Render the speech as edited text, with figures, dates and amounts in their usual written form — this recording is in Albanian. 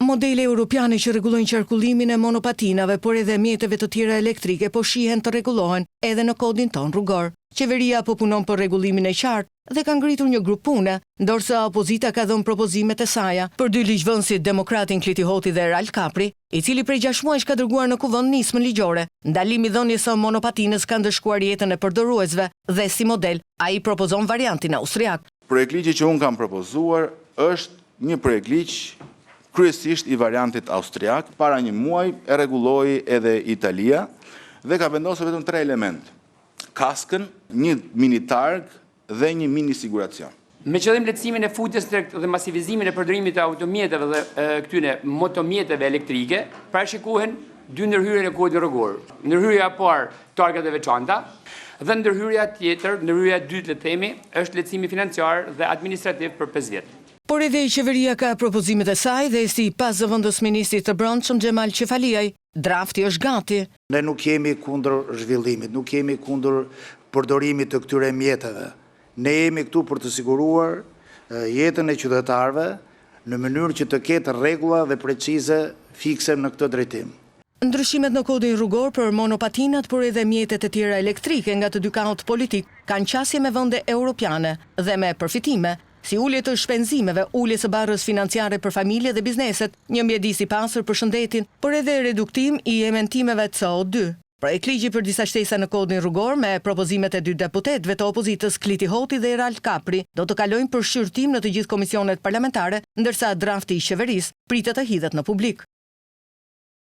Modele europiane që rregullojnë qarkullimin e monopatinave, por edhe mjeteve të tjera elektrike po shihen të rregullohen edhe në kodin ton rrugor. Qeveria po punon për rregullimin e qartë dhe ka ngritur një grup pune, ndërsa opozita ka dhënë propozimet e saja për dy ligjvënësit demokratin Kliti Hoti dhe Ralph Kapri, i cili prej 6 muajsh ka dërguar në kuvend nismën ligjore. Ndalimi i dhënies së monopatinës ka ndëshkuar jetën e përdoruesve dhe si model ai propozon variantin austriak. Projektligji që unë kam propozuar është një projektligj kryesisht i variantit austriak. Para një muaj e rregulloi edhe Italia dhe ka vendosur vetëm 3 elementë: kaskën, një mini targ dhe një mini siguracion. Me qëllim lehtësimin e futjes dhe masivizimin e përdorimit të automjeteve dhe këtyre motomjeteve elektrike, parashikohen 2 ndërhyrje në kodin rrugor. Ndërhyrja e parë, targat e veçanta, dhe ndërhyrja tjetër, ndërhyrja e dytë, le të themi, është lehtësimi financiar dhe administrativ për 5 vjet. Por edhe qeveria ka propozimet e saj dhe si pas zëvendës ministrit të brendshëm Xhemal Qefaliaj, drafti është gati. Ne nuk jemi kundër zhvillimit, nuk jemi kundër përdorimit të këtyre mjeteve. Ne jemi këtu për të siguruar jetën e qytetarëve në mënyrë që të ketë rregulla dhe precize fikse në këtë drejtim. Ndryshimet në kodin rrugor për monopatinat, por edhe mjetet e tjera elektrike nga të dy kanot politik kanë qasje me vende europiane dhe me përfitime, si ulje të shpenzimeve, ulje së barrës financiare për familje dhe bizneset, një mjedis i pasur për shëndetin, por edhe reduktim i ementimeve CO2. Projektligji për disa shtesa në kodin rrugor me propozimet e 2 deputetëve të opozitës Kliti Hoti dhe Ralph Kapri do të kalojnë për shqyrtim në të gjithë komisionet parlamentare, ndërsa drafti i qeverisë pritet të hidhet në publik.